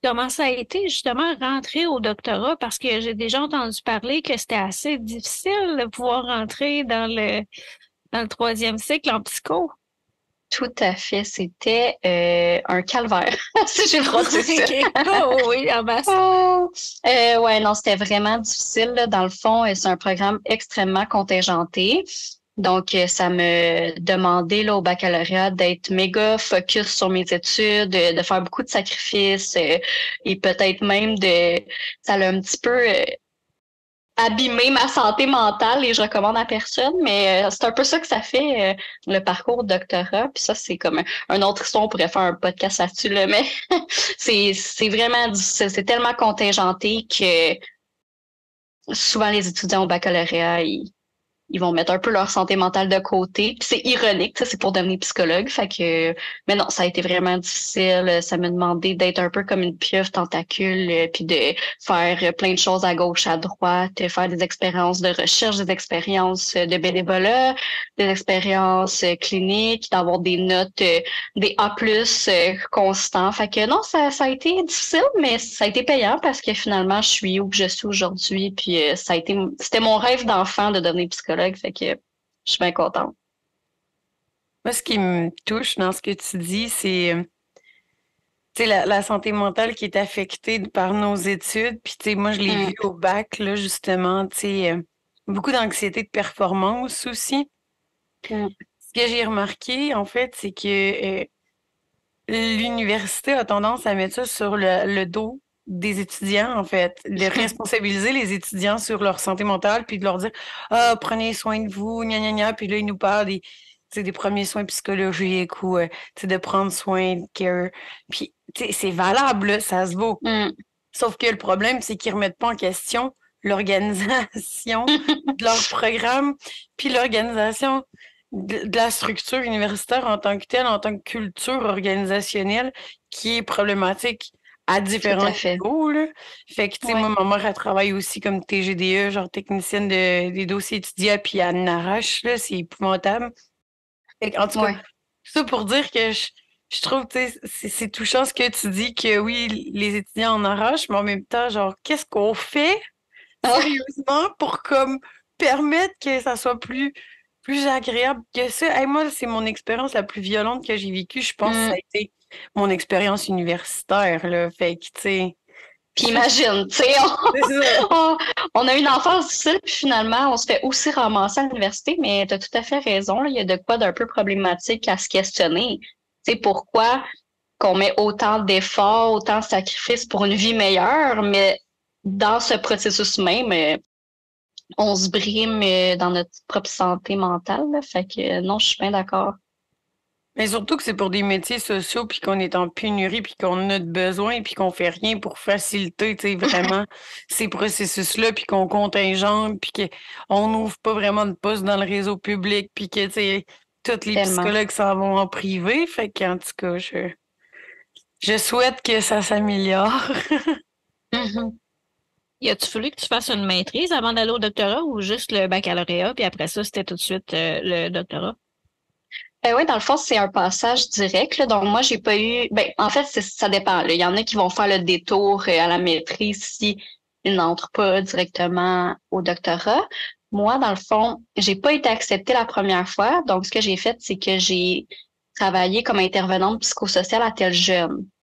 Comment ça a été justement rentrer au doctorat? Parce que j'ai déjà entendu parler que c'était assez difficile de pouvoir rentrer dans le troisième cycle en psycho. Tout à fait. C'était un calvaire, si j'ai le droit de dire ça. OK. Oh oui, en masse. Oh! Ouais, non, c'était vraiment difficile, là. Dans le fond, c'est un programme extrêmement contingenté. Donc, ça me demandait là, au baccalauréat d'être méga focus sur mes études, de faire beaucoup de sacrifices et peut-être même de... Ça l'a un petit peu abîmé ma santé mentale et je recommande à personne, mais c'est un peu ça que ça fait, le parcours doctorat. Puis ça, c'est comme un autre histoire, on pourrait faire un podcast là-dessus, là, mais c'est vraiment difficile. C'est tellement contingenté que souvent les étudiants au baccalauréat, ils vont mettre un peu leur santé mentale de côté. Puis c'est ironique, ça, c'est pour devenir psychologue. Fait que, mais non, ça a été vraiment difficile. Ça m'a demandé d'être un peu comme une pieuvre tentacule, puis de faire plein de choses à gauche, à droite, faire des expériences de recherche, des expériences de bénévolat, des expériences cliniques, d'avoir des notes, des A+, constants. Fait que non, ça a été difficile, mais ça a été payant parce que finalement, je suis où que je suis aujourd'hui. Puis c'était mon rêve d'enfant de devenir psychologue. Fait que je suis bien contente. Moi, ce qui me touche dans ce que tu dis, c'est tu sais, la santé mentale qui est affectée par nos études. Puis, tu sais, moi, je l'ai vu Mm, au bac, là, justement, tu sais, beaucoup d'anxiété de performance aussi. mm, Ce que j'ai remarqué, en fait, c'est que l'université a tendance à mettre ça sur le dos des étudiants, en fait, de responsabiliser les étudiants sur leur santé mentale, puis de leur dire, ah, prenez soin de vous, gna gna gna, puis là, ils nous parlent des, tu sais, des premiers soins psychologiques ou, tu sais, de prendre soin de care. Puis, tu sais, c'est valable, là, ça se vaut. mm. Sauf que le problème, c'est qu'ils remettent pas en question l'organisation de leur programme, puis l'organisation de la structure universitaire en tant que telle, en tant que culture organisationnelle, qui est problématique à Tout différents à fait. niveaux, là. Fait que, tu sais, moi, Ouais. ma mère, elle travaille aussi comme TGDE, genre technicienne des dossiers étudiants, puis elle en arrache, là, c'est épouvantable. Fait que, en tout cas, Ouais. ça pour dire que je trouve, tu sais, c'est touchant ce que tu dis que oui, les étudiants en arrachent, mais en même temps, genre, qu'est-ce qu'on fait sérieusement pour comme permettre que ça soit plus agréable que ça? Hey, moi, c'est mon expérience la plus violente que j'ai vécue. Je pense que ça Mm. a été mon expérience universitaire, là. Fait que, tu sais, Puis imagine, tu sais, c'est ça. on, on a une enfance difficile, puis finalement, on se fait aussi ramasser à l'université, mais tu as tout à fait raison, là, il y a de quoi d'un peu problématique à se questionner. Tu sais, pourquoi qu'on met autant d'efforts, autant de sacrifices pour une vie meilleure, mais dans ce processus même, on se brime dans notre propre santé mentale, là. Fait que non, je suis bien d'accord. Mais surtout que c'est pour des métiers sociaux, puis qu'on est en pénurie, puis qu'on a de besoin, puis qu'on fait rien pour faciliter, tu sais, vraiment ces processus-là, puis qu'on contingente, puis qu'on n'ouvre pas vraiment de poste dans le réseau public, puis que, tu sais, tous les Tellement. psychologues s'en vont en privé. Fait qu'en tout cas, je souhaite que ça s'améliore. Mhm. Y a-tu fallu que tu fasses une maîtrise avant d'aller au doctorat ou juste le baccalauréat, puis après ça, c'était tout de suite le doctorat? Oui, dans le fond, c'est un passage direct, là. Donc, moi, j'ai pas eu. Ben, en fait, ça dépend, là. Il y en a qui vont faire le détour à la maîtrise si ils n'entrent pas directement au doctorat. Moi, dans le fond, j'ai pas été acceptée la première fois. Donc, ce que j'ai fait, c'est que j'ai travaillé comme intervenante psychosociale à tel jeune.